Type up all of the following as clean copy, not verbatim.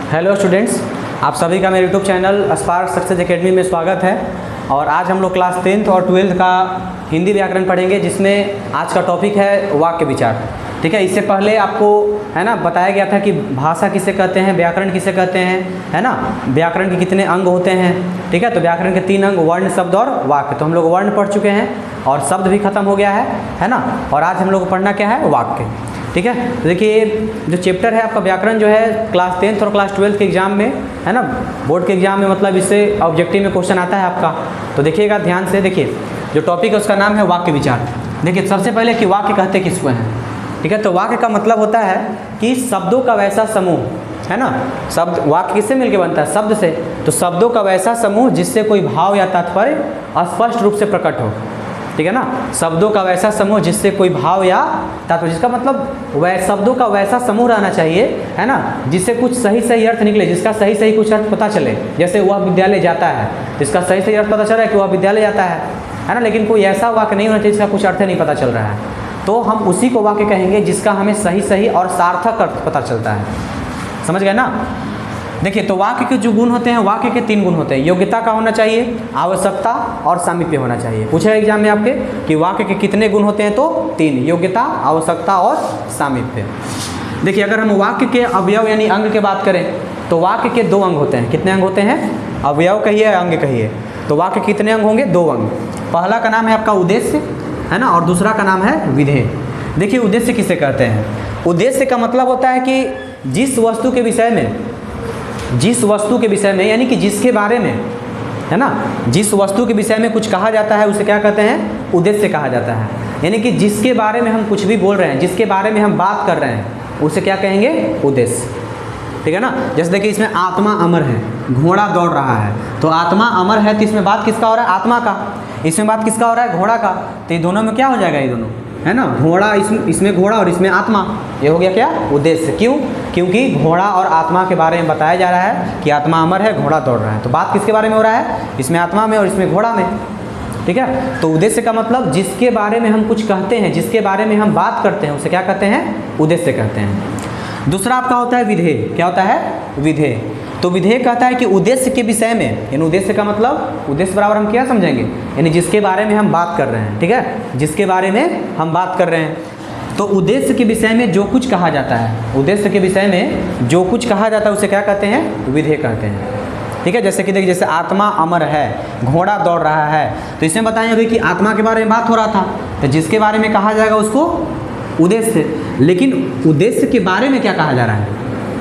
Hello students, आप सभी का मेरे YouTube channel spark success academy में स्वागत है। और आज हम लोग क्लास 10th और 12th का हिंदी व्याकरण पढ़ेंगे, जिसमें आज का टॉपिक है वाक्य विचार। ठीक है, इससे पहले आपको है ना बताया गया था कि भाषा किसे कहते हैं, व्याकरण किसे कहते हैं, है ना, व्याकरण के कितने अंग होते हैं। ठीक है, तो व्याकरण के 3 अंग वर्ण, शब्द और वाक्य। तो हम लोग वर्ण पढ़ चुके हैं और शब्द भी खत्म हो गया है ना। और आज हम लोग को पढ़ना क्या है, वाक्य। ठीक है, तो देखिए जो चैप्टर है आपका व्याकरण जो है क्लास 10th और क्लास 12th के एग्जाम में, है ना, बोर्ड के एग्जाम में, मतलब इससे ऑब्जेक्टिव में क्वेश्चन आता है आपका। तो देखिएगा ध्यान से, देखिए जो टॉपिक है उसका नाम है वाक्य विचार। देखिए सबसे पहले कि वाक्य कहते किसको हैं। ठीक है, तो वाक्य का मतलब होता है कि शब्दों का वैसा समूह, है ना। शब्द, वाक्य किससे मिलकर बनता है, शब्द से। तो शब्दों का वैसा समूह जिससे कोई भाव या तात्पर्य स्पष्ट रूप से प्रकट हो। ठीक है ना, शब्दों का वैसा समूह जिससे कोई भाव या तात्पर्य, जिसका मतलब शब्दों का वैसा समूह रहना चाहिए, है ना, जिससे कुछ सही सही अर्थ निकले, जिसका सही सही कुछ अर्थ पता चले। जैसे वह विद्यालय जाता है, जिसका सही सही अर्थ पता चल रहा है कि वह विद्यालय जाता है ना। लेकिन कोई ऐसा वाक्य नहीं होना चाहिए जिसका कुछ अर्थ नहीं पता चल रहा है, तो हम उसी को वाक्य कहेंगे जिसका हमें सही सही और सार्थक अर्थ पता चलता है। समझ गए ना। देखिए तो वाक्य के जो गुण होते हैं, वाक्य के 3 गुण होते हैं। योग्यता का होना चाहिए, आवश्यकता और सामीप्य होना चाहिए। पूछा एग्जाम में आपके कि वाक्य के कितने गुण होते हैं, तो 3, योग्यता, आवश्यकता और सामीप्य। देखिए अगर हम वाक्य के अवयव यानी अंग की बात करें तो वाक्य के 2 अंग होते हैं। कितने अंग होते हैं, अवयव कहिए, अंग कहिए। तो वाक्य कितने अंग होंगे, 2 अंग। पहला का नाम है आपका उद्देश्य, है ना, और दूसरा का नाम है विधेय। देखिए उद्देश्य किसे कहते हैं। उद्देश्य का मतलब होता है कि जिस वस्तु के विषय में, यानी कि जिसके बारे में, है ना, जिस वस्तु के विषय में कुछ कहा जाता है उसे क्या कहते हैं, उद्देश्य कहा जाता है। यानी कि जिसके बारे में हम कुछ भी बोल रहे हैं, जिसके बारे में हम बात कर रहे हैं, उसे क्या कहेंगे, उद्देश्य। ठीक है ना। जैसे देखिए इसमें आत्मा अमर है, घोड़ा दौड़ रहा है, तो आत्मा अमर है तो इसमें बात किसका हो रहा है, आत्मा का। इसमें बात किसका हो रहा है, घोड़ा का। तो ये दोनों में क्या हो जाएगा, ये दोनों, है ना, घोड़ा, इसमें घोड़ा और इसमें आत्मा। ये हो गया क्या, उद्देश्य। क्यों, क्योंकि घोड़ा और आत्मा के बारे में बताया जा रहा है कि आत्मा अमर है, घोड़ा दौड़ रहा है। तो बात किसके बारे में हो रहा है, इसमें आत्मा में और इसमें घोड़ा में। ठीक है, तो उद्देश्य का मतलब जिसके बारे में हम कुछ कहते हैं, जिसके बारे में हम बात करते हैं, उसे क्या कहते हैं, उद्देश्य कहते हैं। दूसरा आपका होता है विधेय। क्या होता है, विधेय। तो विधेय कहता है कि उद्देश्य के विषय में, यानी उद्देश्य का मतलब, उद्देश्य बराबर हम क्या समझेंगे, यानी जिसके बारे में हम बात कर रहे हैं। ठीक है, जिसके बारे में हम बात कर रहे हैं, तो उद्देश्य के विषय में जो कुछ कहा जाता है, उद्देश्य के विषय में जो कुछ कहा जाता है उसे क्या कहते हैं, विधेय कहते हैं। ठीक है, जैसे कि देखिए, जैसे आत्मा अमर है, घोड़ा दौड़ रहा है, तो इसमें बताएं अभी कि आत्मा के बारे में बात हो रहा था, तो जिसके बारे में कहा जाएगा उसको उद्देश्य। लेकिन उद्देश्य के बारे में क्या कहा जा रहा है,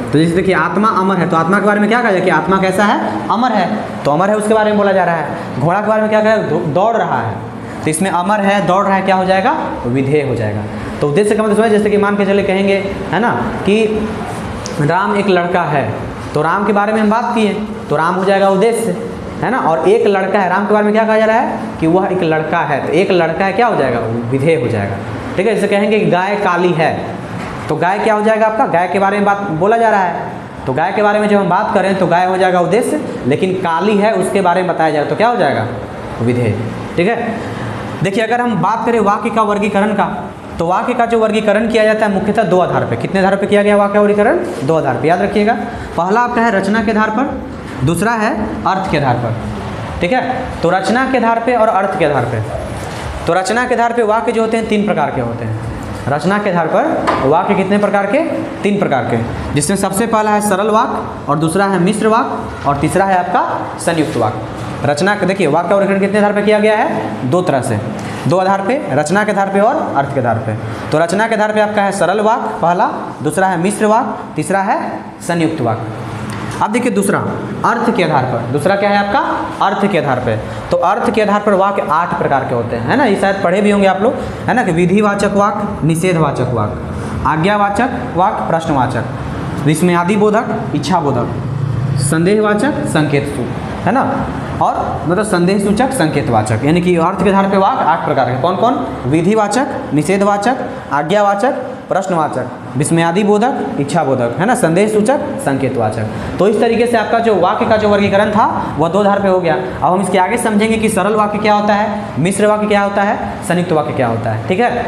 तो जैसे देखिए आत्मा अमर है, तो आत्मा के बारे में क्या कहा जाए कि आत्मा कैसा है, अमर है, तो अमर है उसके बारे में बोला जा रहा है। घोड़ा के बारे में क्या कहा, दौड़ रहा है, तो इसमें अमर है, दौड़ रहा है, क्या हो जाएगा, विधेय हो जाएगा। तो उद्देश्य का मतलब जैसे कि मान के चले कहेंगे, है ना, कि राम एक लड़का है, तो राम के बारे में हम बात किए, तो राम हो जाएगा उद्देश्य, है ना। और एक लड़का है, राम के बारे में क्या कहा जा रहा है कि वह एक लड़का है, तो एक लड़का है क्या हो जाएगा, विधेय हो जाएगा। ठीक है, जैसे कहेंगे कि गाय काली है, तो गाय क्या हो जाएगा आपका, गाय के बारे में बात बोला जा रहा है, तो गाय के बारे में जब हम बात करें तो गाय हो जाएगा उद्देश्य, लेकिन काली है उसके बारे में बताया जाए तो क्या हो जाएगा, विधेय। ठीक है, देखिए अगर हम बात करें वाक्य का वर्गीकरण का, तो वाक्य का जो वर्गीकरण किया जाता है मुख्यतः 2 आधार पर। कितने आधार पर किया गया वाक्य वर्गीकरण, 2 आधार पर, याद रखिएगा। पहला आपका है रचना के आधार पर, दूसरा है अर्थ के आधार पर। ठीक है, तो रचना के आधार पर और अर्थ के आधार पर। तो रचना के आधार पर वाक्य जो होते हैं 3 प्रकार के होते हैं। रचना के आधार पर वाक्य कितने प्रकार के, 3 प्रकार के, जिसमें सबसे पहला है सरल वाक्य, और दूसरा है मिश्र वाक्य, और तीसरा है आपका संयुक्त वाक्य। रचना देखिए वाक्य का वर्गीकरण कितने आधार पर किया गया है, 2 तरह से, 2 आधार पे, रचना के आधार पे और अर्थ के आधार पे। तो रचना के आधार पे आपका है सरल वाक्य पहला, दूसरा है मिश्र वाक्य, तीसरा है संयुक्त वाक्य। अब देखिए दूसरा अर्थ के आधार पर, दूसरा क्या है आपका, अर्थ के आधार पे। तो अर्थ के आधार पर वाक्य 8 प्रकार के होते हैं, है ना, ये शायद पढ़े भी होंगे आप लोग, है ना, कि विधिवाचक वाक्य, निषेधवाचक वाक्य, आज्ञावाचक वाक्य, प्रश्नवाचक, विस्मयादि बोधक, इच्छाबोधक, संदेहवाचक, संकेत सूचक, है ना, और मतलब संदेह सूचक, संकेतवाचक। यानी कि अर्थ के आधार पर वाक्य 8 प्रकार के, कौन कौन, विधिवाचक, निषेधवाचक, आज्ञावाचक, प्रश्नवाचक, विस्मयादि बोधक, इच्छाबोधक, है ना, संदेह सूचक, संकेतवाचक। तो इस तरीके से आपका जो वाक्य का जो वर्गीकरण था वह 2 आधार पे हो गया। अब हम इसके आगे समझेंगे कि सरल वाक्य क्या होता है, मिश्र वाक्य क्या होता है, संयुक्त वाक्य क्या होता है। ठीक है,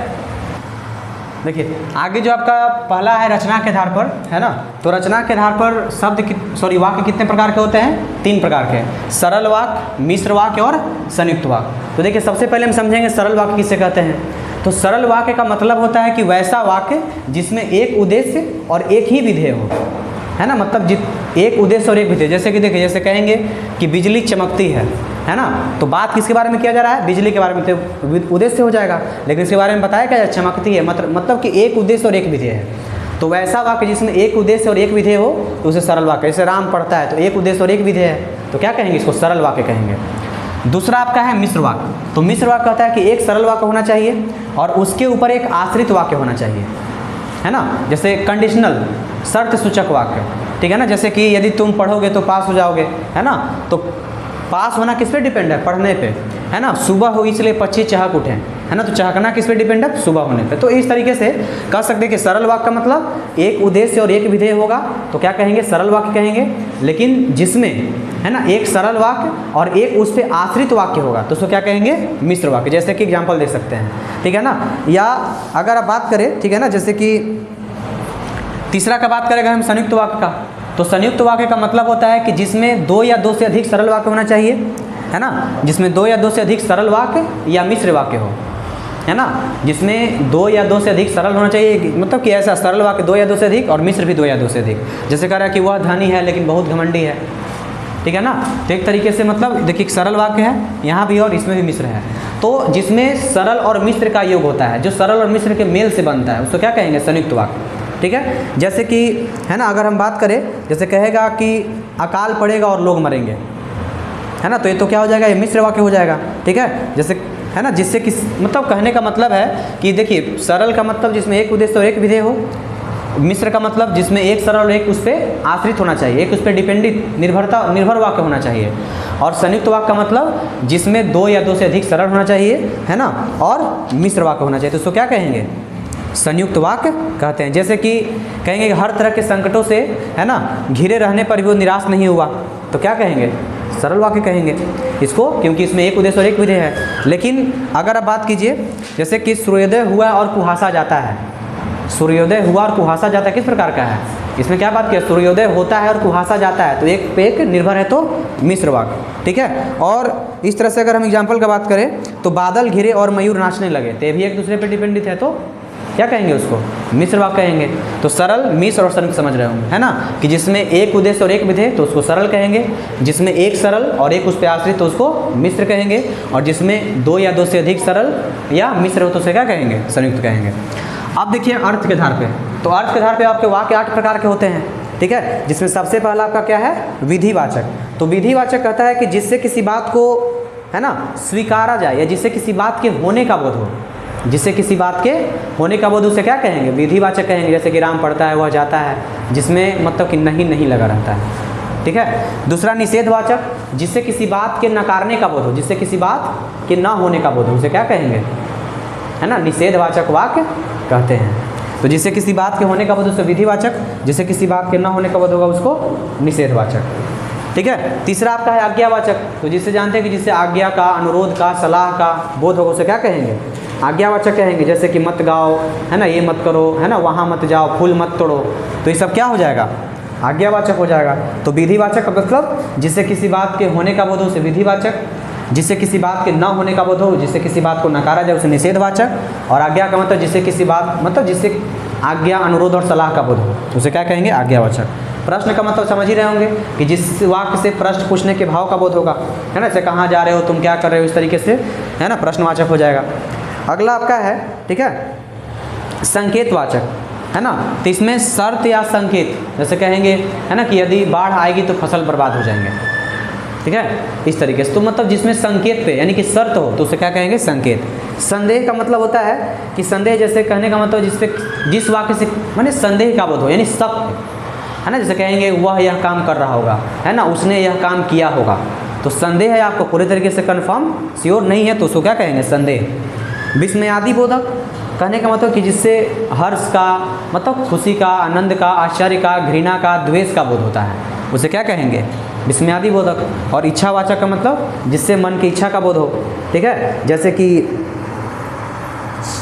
देखिए आगे जो आपका पहला है रचना के आधार पर, है ना, तो रचना के आधार पर वाक्य कितने प्रकार के होते हैं? 3 प्रकार के, सरल वाक्य, मिश्र वाक्य और संयुक्त वाक्य। तो देखिए सबसे पहले हम समझेंगे सरल वाक्य किसे कहते हैं। तो सरल वाक्य का मतलब होता है कि वैसा वाक्य जिसमें एक उद्देश्य और एक ही विधेय हो, है ना, मतलब एक उद्देश्य और एक विधेय। जैसे कि देखिए, जैसे कहेंगे कि बिजली चमकती है ना, तो बात किसके बारे में किया जा रहा है? बिजली के बारे में, तो उद्देश्य हो जाएगा। लेकिन इसके बारे में बताया क्या? चमकती है, मतलब कि एक उद्देश्य और एक विधेय है। तो वैसा वाक्य जिसमें एक उद्देश्य और एक विधेय हो तो उसे सरल वाक्य। जैसे राम पढ़ता है तो एक उद्देश्य और एक विधेय है, तो क्या कहेंगे? इसको सरल वाक्य कहेंगे। दूसरा आपका है मिश्र वाक्य। तो मिश्र वाक्य कहता है कि एक सरल वाक्य होना चाहिए और उसके ऊपर एक आश्रित वाक्य होना चाहिए, है ना। जैसे कंडीशनल, शर्त सूचक वाक्य, ठीक है ना। जैसे कि यदि तुम पढ़ोगे तो पास हो जाओगे, है ना। तो पास होना किस पे डिपेंड है? पढ़ने पे, है ना। सुबह हो इसलिए पक्षी चहक उठे, है ना, तो चहकना किस पे डिपेंड है? सुबह होने पे। तो इस तरीके से कह सकते हैं कि सरल वाक्य का मतलब एक उद्देश्य और एक विधेय होगा, तो क्या कहेंगे? सरल वाक्य कहेंगे। लेकिन जिसमें, है ना, एक सरल वाक्य और एक उस पर आश्रित वाक्य होगा तो उसको क्या कहेंगे? मिश्र वाक्य। जैसे कि एग्जाम्पल दे सकते हैं, ठीक है ना। या अगर आप बात करें, ठीक है ना, जैसे कि तीसरा का बात करेंगे हम संयुक्त वाक्य का। तो संयुक्त वाक्य का मतलब होता है कि जिसमें 2 या 2 से अधिक सरल वाक्य होना चाहिए, है ना। जिसमें 2 या 2 से अधिक सरल वाक्य या मिश्र वाक्य हो, है ना। जिसमें 2 या 2 से अधिक सरल होना चाहिए, मतलब कि ऐसा सरल वाक्य 2 या 2 से अधिक और मिश्र भी 2 या 2 से अधिक। जैसे कह रहा है कि वह धनी है लेकिन बहुत घमंडी है, ठीक है ना। तो एक तरीके से मतलब देखिए सरल वाक्य है यहाँ भी और इसमें भी मिश्र है। तो जिसमें सरल और मिश्र का योग होता है, जो सरल और मिश्र के मेल से बनता है, उसको क्या कहेंगे? संयुक्त वाक्य, ठीक है। जैसे कि, है ना, अगर हम बात करें, जैसे कहेगा कि अकाल पड़ेगा और लोग मरेंगे, है ना, तो ये तो क्या हो जाएगा? ये मिश्र वाक्य हो जाएगा, ठीक है। जैसे, है ना, जिससे किस मतलब कहने का मतलब है कि देखिए सरल का मतलब जिसमें एक उद्देश्य और एक विधेय हो, मिश्र का मतलब जिसमें एक सरल और एक उस पर आश्रित होना चाहिए, एक उस पर निर्भर वाक्य होना चाहिए। और संयुक्त वाक्य का मतलब जिसमें 2 या 2 से अधिक सरल होना चाहिए, है ना, और मिश्र वाक्य होना चाहिए, तो उसको क्या कहेंगे? संयुक्त वाक्य कहते हैं। जैसे कि कहेंगे कि हर तरह के संकटों से, है ना, घिरे रहने पर भी वो निराश नहीं हुआ, तो क्या कहेंगे? सरल वाक्य कहेंगे इसको, क्योंकि इसमें एक उद्देश्य और एक विधेय है। लेकिन अगर आप बात कीजिए, जैसे कि सूर्योदय हुआ और कुहासा जाता है, सूर्योदय हुआ और कुहासा जाता है, किस प्रकार का है? इसमें क्या बात किया? सूर्योदय होता है और कुहासा जाता है, तो एक पे एक निर्भर है, तो मिश्र वाक्य, ठीक है। और इस तरह से अगर हम एग्जाम्पल का बात करें तो बादल घिरे और मयूर नाचने लगे, तो ये भी एक दूसरे पर डिपेंडेंट है, तो क्या कहेंगे? उसको मिश्र वाक्य कहेंगे। तो सरल, मिश्र और संयुक्त समझ रहे होंगे, है ना, कि जिसमें एक उद्देश्य और एक विधेय तो उसको सरल कहेंगे, जिसमें एक सरल और एक उस पर आश्रित तो उसको मिश्र कहेंगे, और जिसमें 2 या 2 से अधिक सरल या मिश्र हो तो उसे क्या कहेंगे? संयुक्त कहेंगे। अब देखिए अर्थ के आधार पे, तो अर्थ के आधार पे आपके वाक्य 8 प्रकार के होते हैं, ठीक है। जिसमें सबसे पहला आपका क्या है? विधिवाचक। तो विधिवाचक कहता है कि जिससे किसी बात को, है ना, स्वीकारा जाए या जिससे किसी बात के होने का बोध हो, जिससे किसी बात के होने का बोध, उसे क्या कहेंगे? विधिवाचक कहेंगे। जैसे कि राम पढ़ता है वह जाता है, जिसमें मतलब कि नहीं लगा रहता है, ठीक है। दूसरा निषेधवाचक, जिससे किसी बात के नकारने का बोध हो, जिससे किसी बात के ना होने का बोध हो, उसे क्या कहेंगे? है ना, निषेधवाचक वाक्य कहते हैं। तो जिससे किसी बात के होने का बोध उसे विधिवाचक, जिससे किसी बात के ना होने का बोध होगा उसको निषेधवाचक, ठीक है। तीसरा आपका है आज्ञावाचक। तो जिससे जानते हैं कि जिससे आज्ञा का, अनुरोध का, सलाह का बोध होगा, उसे क्या कहेंगे? आज्ञावाचक कहेंगे। जैसे कि मत गाओ, है ना, ये मत करो, है ना, वहाँ मत जाओ, फूल मत तोड़ो, तो ये सब क्या हो जाएगा? आज्ञावाचक हो जाएगा। तो विधिवाचक का मतलब जिससे किसी बात के होने का बोध हो उसे विधिवाचक, जिससे किसी बात के न होने का बोध हो, जिससे किसी बात को नकारा जाए उसे निषेधवाचक, और आज्ञा का मतलब जिससे किसी बात, मतलब जिससे आज्ञा, अनुरोध और सलाह का बोध हो उसे क्या कहेंगे? आज्ञावाचक। प्रश्न का मतलब समझ ही रहे होंगे कि जिस वाक्य से प्रश्न पूछने के भाव का बोध होगा, है ना, जैसे कहाँ जा रहे हो, तुम क्या कर रहे हो, इस तरीके से, है ना, प्रश्नवाचक हो जाएगा। अगला आपका है, ठीक है, संकेतवाचक, है ना। तो इसमें शर्त या संकेत, जैसे कहेंगे, है ना, कि यदि बाढ़ आएगी तो फसल बर्बाद हो जाएंगे, ठीक है, इस तरीके से। तो मतलब जिसमें संकेत पे यानी कि शर्त हो तो उसे क्या कहेंगे? संकेत। संदेह का मतलब होता है कि संदेह, जैसे कहने का मतलब जिस वाक्य से माने संदेह का बोध हो, यानी शक, है ना, जैसे कहेंगे वह यह काम कर रहा होगा, है ना, उसने यह काम किया होगा, तो संदेह है, आपको पूरे तरीके से कन्फर्म श्योर नहीं है, तो उसको क्या कहेंगे? संदेह। विस्मयादि बोधक कहने का मतलब कि जिससे हर्ष का मतलब खुशी का, आनंद का, आश्चर्य का, घृणा का, द्वेष का बोध होता है, उसे क्या कहेंगे? विस्मयादि बोधक। और इच्छावाचक का मतलब जिससे मन की इच्छा का बोध हो, ठीक है, जैसे कि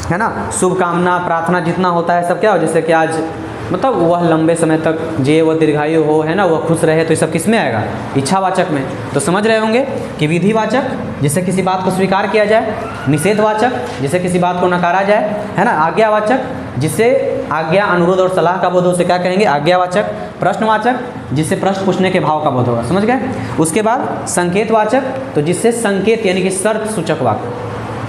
है ना, शुभकामना, प्रार्थना जितना होता है सब क्या हो, जैसे कि आज मतलब वह लंबे समय तक जिए, वह दीर्घायु हो, है ना, वह खुश रहे, तो ये सब किस में आएगा, इच्छावाचक में। तो समझ रहे होंगे कि विधिवाचक जिससे किसी बात को स्वीकार किया जाए, निषेधवाचक जिससे किसी बात को नकारा जाए, है ना, आज्ञावाचक जिससे आज्ञा, अनुरोध और सलाह का बोध हो, उसे क्या कहेंगे, आज्ञावाचक। प्रश्नवाचक जिससे प्रश्न पूछने के भाव का बोध होगा, समझ गए। उसके बाद संकेतवाचक, तो जिससे संकेत यानी कि शर्त सूचक वाक्य,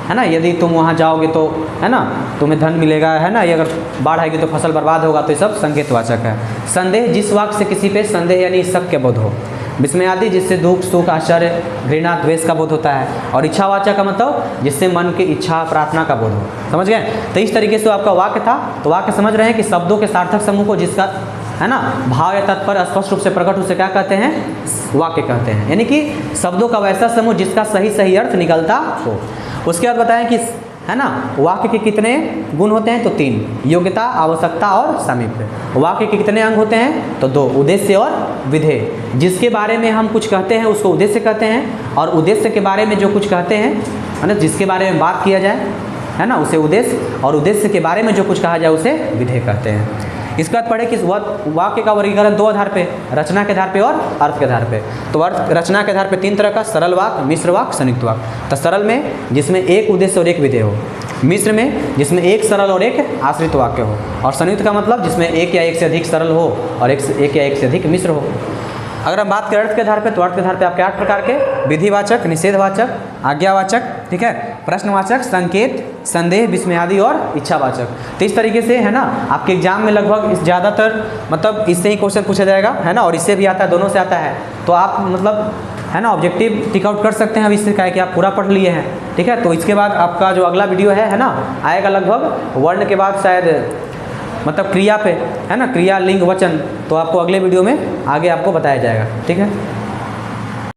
है ना, यदि तुम वहाँ जाओगे तो, है ना, तुम्हें धन मिलेगा, है ना, ये अगर बाढ़ आएगी तो फसल बर्बाद होगा, तो ये सब संकेतवाचक है। संदेह जिस वाक्य से किसी पे संदेह यानी शक के बोध हो। विस्मयादि जिससे दुख, सुख, आश्चर्य, घृणा, द्वेष का बोध होता है। और इच्छावाचक का मतलब जिससे मन की इच्छा, प्रार्थना का बोध हो, समझ गए। तो इस तरीके से आपका वाक्य था। तो वाक्य समझ रहे हैं कि शब्दों के सार्थक समूह को जिसका, है ना, भाव या तात्पर्य स्पष्ट रूप से प्रकट, उसे क्या कहते हैं, वाक्य कहते हैं। यानी कि शब्दों का वैसा समूह जिसका सही सही अर्थ निकलता हो। उसके बाद बताएं कि, है ना, वाक्य के कितने गुण होते हैं, तो 3, योग्यता, आवश्यकता और सामीप्य। वाक्य के कितने अंग होते हैं, तो 2, उद्देश्य और विधेय। जिसके बारे में हम कुछ कहते हैं उसको उद्देश्य कहते हैं, और उद्देश्य के बारे में जो कुछ कहते हैं, है ना, जिसके बारे में बात किया जाए, है ना, उसे उद्देश्य, और उद्देश्य के बारे में जो कुछ कहा जाए उसे विधेय कहते हैं। इसके बाद पढ़े कि वाक्य का वर्गीकरण 2 आधार पे, रचना के आधार पे और अर्थ के आधार पे। तो अर्थ, रचना के आधार पे 3 तरह का, सरल वाक्य, मिश्र वाक्य, संयुक्त वाक्य। तो सरल में जिसमें एक उद्देश्य और एक विधेय हो, मिश्र में जिसमें एक सरल और एक आश्रित वाक्य हो, और संयुक्त का मतलब जिसमें एक या एक से अधिक सरल हो और एक या एक से अधिक मिश्र हो। अगर हम बात करें अर्थ के आधार पे, तो अर्थ के आधार पे आपके 8 प्रकार के, विधिवाचक, निषेधवाचक, आज्ञावाचक, ठीक है, प्रश्नवाचक, संकेत, संदेह, विस्मयादि और इच्छावाचक। तो इस तरीके से, है ना, आपके एग्जाम में लगभग ज़्यादातर मतलब इससे ही क्वेश्चन पूछा जाएगा, है ना, और इससे भी आता है, दोनों से आता है। तो आप मतलब, है ना, ऑब्जेक्टिव टिक आउट कर सकते हैं। अब इससे क्या है कि आप पूरा पढ़ लिए हैं, ठीक है। तो इसके बाद आपका जो अगला वीडियो है ना, आएगा लगभग वर्ण के बाद शायद मतलब क्रिया पे, है ना, क्रिया, लिंग, वचन। तो आपको अगले वीडियो में आगे आपको बताया जाएगा, ठीक है।